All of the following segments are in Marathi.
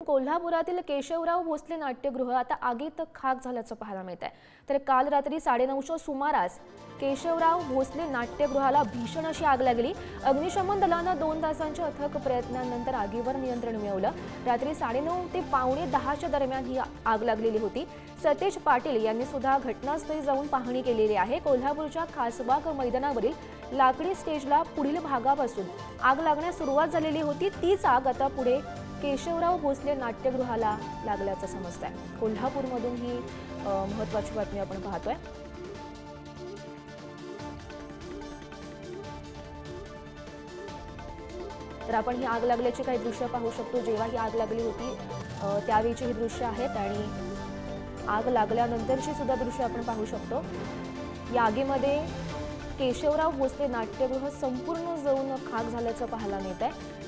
कोल्हापुरातील केशवराव भोसले नाट्यगृह आता आगीत खाक झाल्याचं पाहायला मिळत आहे। तर काल रात्री 9:30च्या सुमारास केशवराव भोसले नाट्यगृहाला भीषण अशी आग लागली। अग्निशमन दलानं 2 तासांच्या अथक प्रयत्नांनंतर आगीवर नियंत्रण मिळवलं। रात्री 9:30 ते 9:45च्या दरम्यान ही आग लागलेली होती। सतेज पाटील यांनी सुद्धा घटनास्थळी जाऊन पाहणी केलेली आहे। कोल्हापूरच्या खासबाग मैदानावरील लाकडी स्टेजला पुढील भागापासून आग लागण्यास सुरुवात झालेली होती। तीच आग आता पुढे केशवराव भोसले नाट्यगृहाला लागल्याचं समजतंय। कोल्हापूरमधून ही महत्त्वाची बातमी आपण पाहतोय। तर आपण ही आग लागल्याची काही दृश्य पाहू शकतो। जेव्हा ही आग लागली होती त्यावेळीची ही दृश्य आहेत आणि आग लागल्यानंतरची सुद्धा दृश्य आपण पाहू शकतो। या आगीमध्ये केशवराव भोसले नाट्यगृह संपूर्ण जळून खाक झाल्याचं पाहायला मिळत आहे।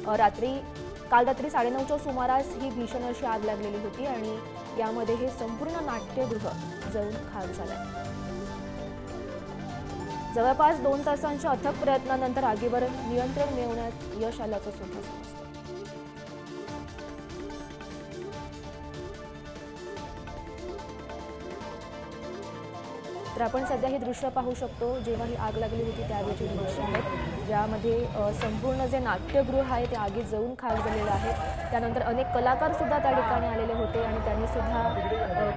काल रात्री 9:30च्या सुमारास ही भीषण अशी आग लागलेली होती आणि यामध्ये हे संपूर्ण नाट्यगृह जळून खाक झालंय। जवळपास 2 तासांच्या अथक प्रयत्नानंतर आगीवर नियंत्रण मिळवण्यात यश आल्याचं सुद्धा समजतं। तर आपण सध्या हे दृश्य पाहू शकतो। जेव्हा ही आग लागली होती त्यावेळीचे दृश्य आहेत, ज्यामध्ये संपूर्ण जे नाट्यगृह आहे ते आगीत जळून खाक झालेलं आहे। त्यानंतर अनेक कलाकार सुद्धा त्या ठिकाणी आलेले होते आणि त्यांनी सुद्धा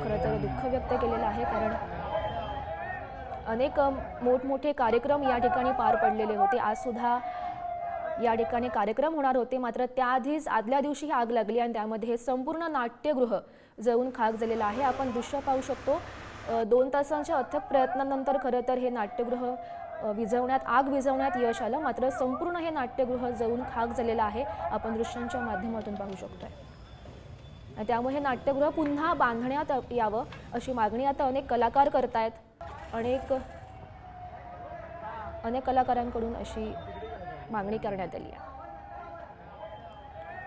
खरं तर दुःख व्यक्त केलेलं आहे, कारण अनेक मोठमोठे कार्यक्रम या ठिकाणी पार पडलेले होते। आज सुद्धा या ठिकाणी कार्यक्रम होणार होते, मात्र त्याआधीच आदल्या दिवशी ही आग लागली आणि त्यामध्ये हे संपूर्ण नाट्यगृह जळून खाक झालेलं आहे। आपण दृश्य पाहू शकतो। 2 तासांच्या अथक प्रयत्नानंतर खरं तर हे नाट्यगृह आग विझवण्यात यश आलं, मात्र संपूर्ण हे नाट्यगृह जळून खाक झालेलं आहे। आपण दृश्यांच्या माध्यमातून पाहू शकतोय। त्यामुळे हे नाट्यगृह पुन्हा बांधण्यात यावं अशी मागणी आता अनेक कलाकार करतायत। अनेक कलाकारांकडून अशी मागणी करण्यात आली आहे।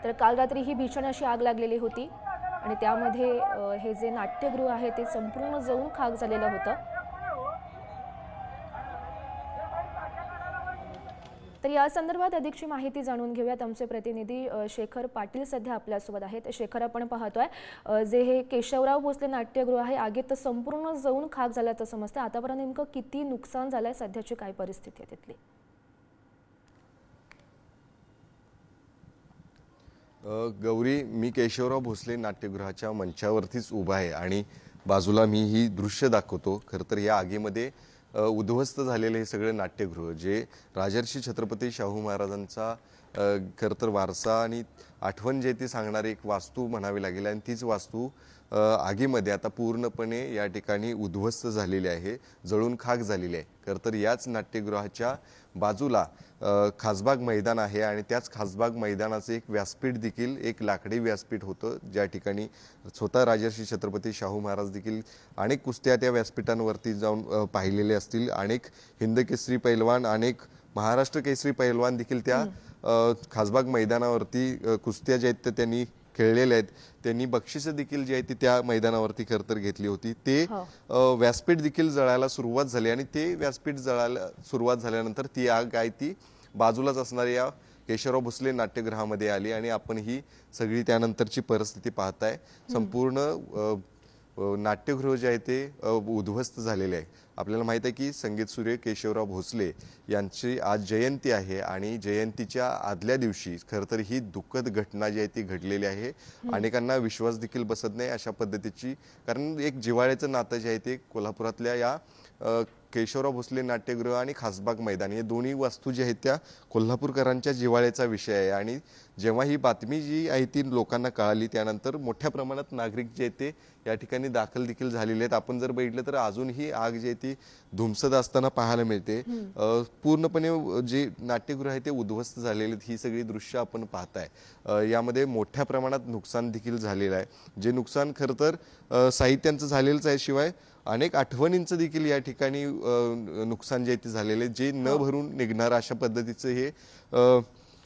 तर काल रात्री ही भीषण अशी आग लागलेली होती आणि त्यामध्ये हे जे नाट्यगृह आहे ते संपूर्ण जळून खाक झालेलं होतं। तर या संदर्भात अधिकची माहिती जाणून घेऊयात। आमचे प्रतिनिधी शेखर पाटील सध्या आपल्यासोबत आहेत। शेखर, आपण पाहतोय जे हे केशवराव भोसले नाट्यगृह आहे आगीत संपूर्ण जळून खाक झाल्याचं समजतं। आतापर्यंत नेमकं किती नुकसान झालंय, सध्याची काय परिस्थिती आहे तिथली? गौरी, मी केशवराव भोसले नाट्यगृहाच्या मंचावरतीच उभा आहे आणि बाजूला मी ही दृश्य दाखवतो। खरं तर या आगीमध्ये उद्ध्वस्त झालेले हे सगळे नाट्यगृह जे राजर्षी छत्रपती शाहू महाराजांचा खरं तर वारसा आणि आठवण जे ती सांगणारी एक वास्तू म्हणावी लागेल आणि तीच वास्तू आगीमध्ये आता पूर्णपणे या ठिकाणी उद्ध्वस्त झालेली आहे, जळून खाक झालेली आहे। खरं तर याच नाट्यगृहाच्या बाजूला खासबाग मैदान आहे आणि त्याच खासबाग मैदानाचं एक व्यासपीठ देखील एक लाकडी व्यासपीठ होतं, ज्या ठिकाणी स्वतः राजर्षी छत्रपती शाहू महाराज देखील अनेक कुस्त्या त्या व्यासपीठांवरती जाऊन पाहिलेले असतील। अनेक हिंदकेसरी पैलवान, अनेक महाराष्ट्र केसरी पैलवान देखील त्या खासबाग मैदानावरती कुस्त्या ज्या आहेत त्यांनी खेळलेले आहेत। त्यांनी बक्षिसं देखील जी आहे ती त्या मैदानावरती खरं तर घेतली होती। ते व्यासपीठ देखील जळायला सुरुवात झाली आणि ते व्यासपीठ जळायला सुरुवात झाल्यानंतर ती आग आहे ती बाजूलाच असणाऱ्या या केशवराव भोसले नाट्यगृहामध्ये आली आणि आपण ही सगळी त्यानंतरची परिस्थिती पाहताय। संपूर्ण नाट्यगृह जे आहे ते उद्ध्वस्त झालेले आहे। आपल्याला माहित आहे की संगीतसूर्य केशवराव भोसले यांची आज जयंती आहे आणि जयंतीच्या आदल्या दिवशी खरं तर ही दुःखद घटना जी आहे ती घडलेली आहे। अनेकांना विश्वास देखील बसत नाही अशा पद्धतीची, कारण एक जिव्हाळ्याचं नातं जे आहे ते कोल्हापुरातल्या या केशवराव भोसले नाट्यगृह आणि खासबाग मैदान हे दोन्ही वास्तू जी आहेत त्या कोल्हापूरकरांच्या जिव्हाळ्याचा विषय आहे। आणि जेव्हा ही बातमी जी आहे ती लोकांना कळाली त्यानंतर मोठ्या प्रमाणात नागरिक जे आहेत ते या ठिकाणी दाखल देखील झालेले आहेत। आपण जर बघितलं तर अजूनही आग जी आहे ती धुमसत असताना पाहायला मिळते। पूर्णपणे जे नाट्यगृह आहे ते उद्ध्वस्त झालेले ही सगळी दृश्य आपण पाहताय। यामध्ये मोठ्या प्रमाणात नुकसान देखील झालेलं आहे। जे नुकसान खरं तर साहित्यांचं झालेलंच आहे, शिवाय अनेक आठवणींचं देखील या ठिकाणी नुकसान जे ते झालेले जे न भरून निघणार अशा पद्धतीचं हे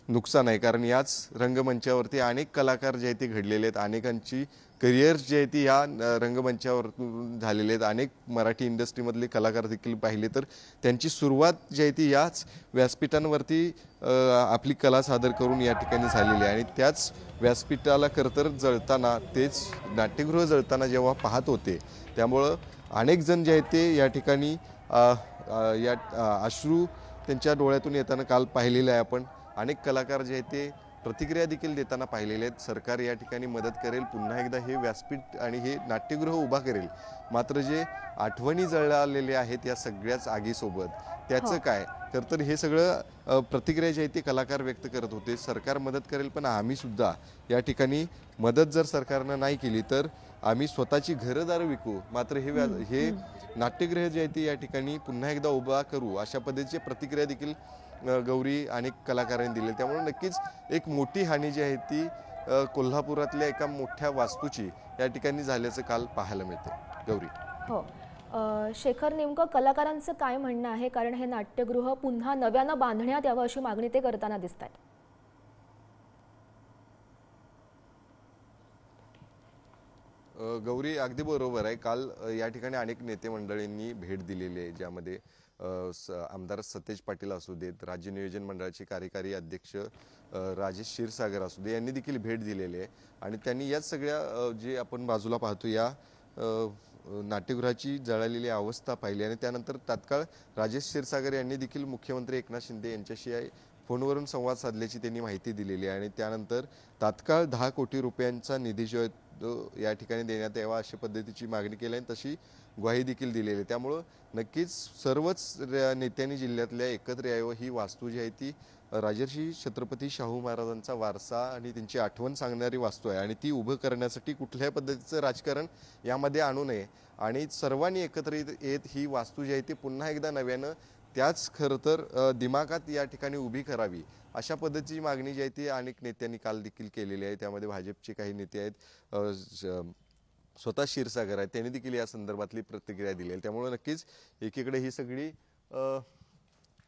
नुकसान आहे, कारण याच रंगमंचावरती अनेक कलाकार जे आहेत ते घडलेले आहेत, अनेकांची करिअर्स जे आहे ती या रंगमंचावरून झालेले आहेत. अनेक मराठी इंडस्ट्रीमधले कलाकार देखील पाहिले तर त्यांची सुरुवात जी आहे ती याच व्यासपीठांवरती आपली कला सादर करून या ठिकाणी झालेली आहे. आणि त्याच व्यासपीठाला खरंतर जळताना, तेच नाट्यगृह जळताना जेव्हा पाहत होते, त्यामुळं अनेक जण जे आहेत ते या ठिकाणी या अश्रू त्यांच्या डोळ्यातून येताना काल पाहिलेलं आहे आपण. अनेक कलाकार जे आहेत ते प्रतिक्रिया देखील देताना पाहिलेले आहेत. सरकार या ठिकाणी मदत करेल, पुन्हा एकदा हे व्यासपीठ आणि हे नाट्यगृह उभा करेल, मात्र जे आठवणी जळालेले आहेत या सगळ्याच आगीसोबत त्याचं काय? तर हे सगळं प्रतिक्रिया जी आहे ती कलाकार व्यक्त करत होते. सरकार मदत करेल, पण आम्ही सुद्धा या ठिकाणी मदत जर सरकारनं नाही केली तर आम्ही स्वतःची घरदार विकू, मात्र हे नाट्यगृह जे आहे ते या ठिकाणी पुन्हा एकदा उभा करू, अशा पद्धतीची प्रतिक्रिया देखील गौरी अनेक कलाकारांनी दिली. त्यामुळे नक्कीच एक मोठी हानी जी आहे ती कोल्हापुरातल्या एका मोठ्या वास्तूची या ठिकाणी झाल्याचं काल पाहायला मिळते. गौरी. हो, शेखर, नेमकं कलाकारांचं काय म्हणणं आहे? कारण हे नाट्यगृह पुन्हा नव्यानं बांधण्यात यावं अशी मागणी ते करताना दिसत आहेत. गौरी, अगदी बरोबर आहे. काल या ठिकाणी अनेक नेते मंडळींनी भेट दिलेली आहे, ज्यामध्ये आमदार सतेज पाटील असू देत, राज्य नियोजन मंडळाचे कार्यकारी अध्यक्ष राजेश क्षीरसागर असू दे, यांनी देखील भेट दिलेली आहे. आणि त्यांनी याच सगळ्या जे आपण बाजूला पाहतो या नाट्यगृहाची जळालेली अवस्था पाहिली आणि त्यानंतर तात्काळ राजेश क्षीरसागर यांनी देखील मुख्यमंत्री एकनाथ शिंदे यांच्याशी फोनवरून संवाद साधल्याची त्यांनी माहिती दिलेली आहे. आणि त्यानंतर तात्काळ 10 कोटी रुपयांचा निधी जो आहे या ठिकाणी देण्यात यावा अशा पद्धतीची मागणी केली आणि तशी ग्वाही देखील दिलेली आहे. त्यामुळं नक्कीच सर्वच नेत्यांनी जिल्ह्यातल्या एकत्र यावं. ही वास्तू जी आहे ती राजर्षी छत्रपती शाहू महाराजांचा वारसा आणि त्यांची आठवण सांगणारी वास्तू आहे आणि ती उभं करण्यासाठी कुठल्याही पद्धतीचं राजकारण यामध्ये आणू नये आणि सर्वांनी एकत्र येत ही वास्तू जी आहे ती पुन्हा एकदा नव्यानं त्याच खरं तर दिमागात या ठिकाणी उभी करावी, अशा पद्धतीची मागणी जी आहे ती अनेक नेत्यांनी काल देखील केलेली आहे. त्यामध्ये भाजपचे काही नेते आहेत, स्वतः क्षीरसागर आहेत, त्यांनी देखील या संदर्भातली प्रतिक्रिया दिली आहे. त्यामुळे नक्कीच एकीकडे ही सगळी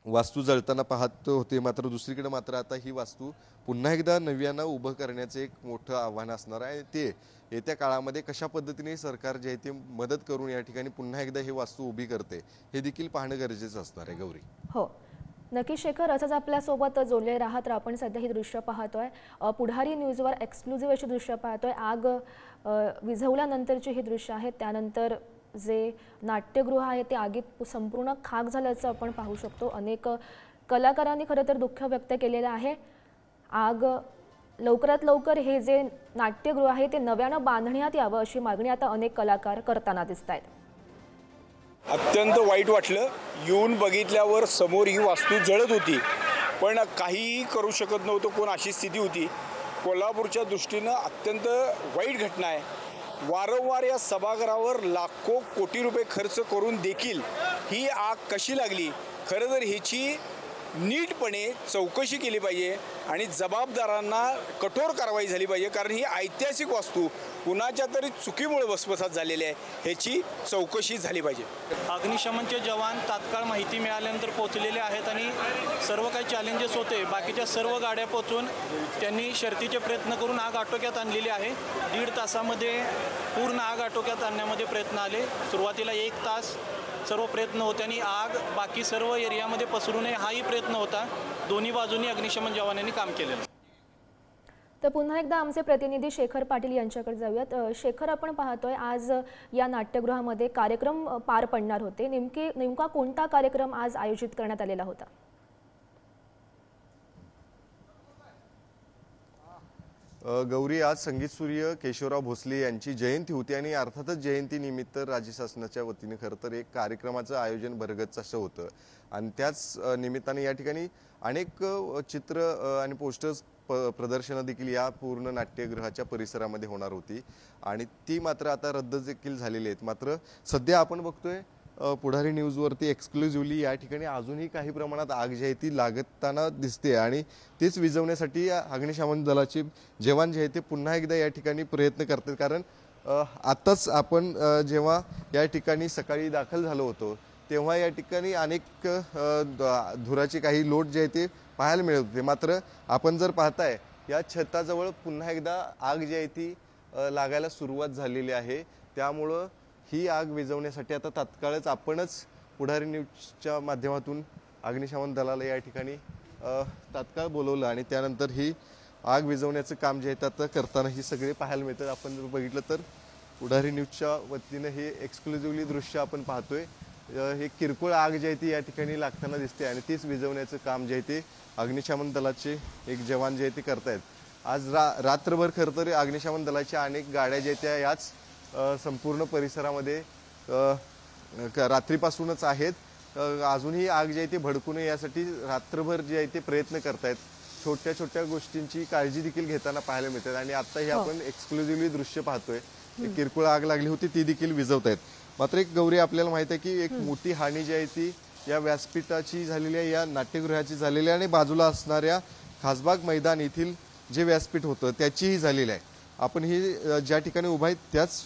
वास्तू जळताना पाहत होते, मात्र दुसरीकडे मात्र आता ही वास्तू पुन्हा एकदा नव्यानं उभं करण्याचं एक मोठं आव्हान असणार आहे. ते येत्या काळामध्ये कशा पद्धतीने सरकार जे आहे ते मदत करून या ठिकाणी पुन्हा एकदा ही वास्तू उभी करते हे देखील पाहणं गरजेचं असणार आहे. गौरी. हो, नक्की शेखर, असंच आपल्यासोबत जोडले राहा. तर आपण सध्या ही दृश्य पाहतोय, पुढारी न्यूजवर एक्सक्लुझिव्ह अशी दृश्य पाहतोय. आग विझवल्यानंतरची ही दृश्य आहेत. त्यानंतर जे नाट्यगृह आहे ते आगीत संपूर्ण खाक झाल्याचं आपण पाहू शकतो. अनेक कलाकारांनी खरं तर दुःख व्यक्त केलेलं आहे. आग लवकरात लवकर हे जे नाट्यगृह आहे ते नव्यानं बांधण्यात यावं अशी मागणी आता अनेक कलाकार करताना दिसत आहेत. अत्यंत वाईट वाटलं. येऊन बघितल्यावर समोर ही वास्तू जळत होती, पण काहीही करू शकत नव्हतं कोण, अशी स्थिती होती. कोल्हापूरच्या दृष्टीनं अत्यंत वाईट घटना आहे. वारंवार या सभागृहावर लाखो कोटी रुपये खर्च करून देखील ही आग कशी लागली, खरं तर ह्याची नीटपणे चौकशी केली पाहिजे आणि जबाबदारांना कठोर कारवाई झाली पाहिजे. कारण ही ऐतिहासिक वास्तू कुणाच्या तरी चुकीमुळे भस्मसात झालेली आहे, ह्याची चौकशी झाली पाहिजे. अग्निशमनचे जवान तात्काळ माहिती मिळाल्यानंतर पोहोचलेले आहेत आणि सर्व काही चॅलेंजेस होते, बाकीच्या सर्व गाड्या पोहोचून त्यांनी शर्थीचे प्रयत्न करून आग आटोक्यात आणलेली आहे. 1.5 तासामध्ये पूर्ण आग आटोक्यात आणण्यामध्ये प्रयत्न आले. सुरुवातीला 1 तास सर्व प्रयत्न होते आणि आग बाकी सर्व एरियामध्ये पसरू नये हाही प्रयत्न होता. दोन्ही बाजूंनी अग्निशमन जवानांनी काम केलेलं. तर पुन्हा एकदा आमचे प्रतिनिधी शेखर पाटील यांच्याकडे जाऊयात. शेखर, आपण पाहतोय आज या नाट्यगृहामध्ये कार्यक्रम पार पडणार होते. नेमका कोणता कार्यक्रम आज आयोजित करण्यात आलेला होता? गौरी, आज संगीत सूर्य केशवराव भोसले यांची जयंती होती आणि अर्थातच जयंतीनिमित्त राज्य शासनाच्या वतीने खरं तर एक कार्यक्रमाचं आयोजन भरगच्च असं होतं आणि त्याच निमित्ताने या ठिकाणी अनेक चित्र आणि पोस्टर्स प्रदर्शनं देखील या पूर्ण नाट्यगृहाच्या परिसरामध्ये होणार होती आणि ती मात्र आता रद्द देखील झालेली आहेत. मात्र सध्या आपण बघतोय पुढारी न्यूजवरती एक्सक्लुझिव्हली या ठिकाणी अजूनही काही प्रमाणात आग जी आहे ती लागताना दिसते आणि तेच विझवण्यासाठी अग्निशमन दलाचे जवान जे आहे ते पुन्हा एकदा या ठिकाणी प्रयत्न करतात. कारण आत्ताच आपण जेव्हा या ठिकाणी सकाळी दाखल झालो होतो तेव्हा या ठिकाणी अनेक धुराचे काही लोट जे आहे ते पाहायला मिळत होते. मात्र आपण जर पाहताय या छताजवळ पुन्हा एकदा आग जी आहे ती लागायला सुरुवात झालेली आहे. त्यामुळं ही आग विझवण्यासाठी आता तात्काळच आपणच पुढारी न्यूजच्या माध्यमातून अग्निशमन दलाला या ठिकाणी तात्काळ बोलवलं आणि त्यानंतर ही आग विझवण्याचं काम जे आहे ते आता करताना ही सगळे पाहायला मिळतात. आपण जर बघितलं तर पुढारी न्यूजच्या वतीनं हे एक्सक्लुझिव्हली दृश्य आपण पाहतोय. हे किरकोळ आग जी आहे ती या ठिकाणी लागताना दिसते आणि तीच विझवण्याचं काम जे आहे ते अग्निशमन दलाचे एक जवान जे आहे ते करतायत. आज रात्रभर खरं तर अग्निशमन दलाच्या अनेक गाड्या ज्या आहेत त्या याच संपूर्ण परिसरामध्ये रात्रीपासूनच आहेत. अजूनही आग जी आहे ती भडकू नये यासाठी रात्रभर जे आहे ते प्रयत्न करतायत. छोट्या छोट्या गोष्टींची काळजी देखील घेताना पाहायला मिळतात आणि आता हे आपण एक्सक्लुझिव्हली दृश्य पाहतोय. किरकोळ आग लागली होती ती देखील विझवतायत. मात्र एक गौरी आपल्याला माहित आहे की एक मोठी हानी जी आहे ती या व्यासपीठाची झालेली आहे, या नाट्यगृहाची झालेली आहे आणि बाजूला असणाऱ्या खासबाग मैदान येथील जे व्यासपीठ होतं त्याचीही झालेली आहे. आपण ही ज्या ठिकाणी उभा आहे त्याच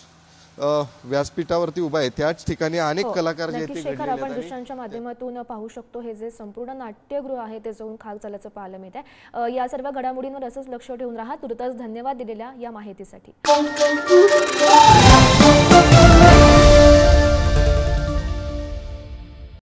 व्यासपीठावरती उभा आहे त्याच ठिकाणी अनेक कलाकार जे आहेत ते शेखर आपण दृश्यांच्या माध्यमातून पाहू शकतो. हे जे संपूर्ण नाट्यगृह आहे ते जाऊन खाक झाल्याचं पाहायला मिळत आहे. या सर्व घडामोडींवर असंच लक्ष ठेवून राहा. तुर्तास धन्यवाद दिलेल्या या माहितीसाठी.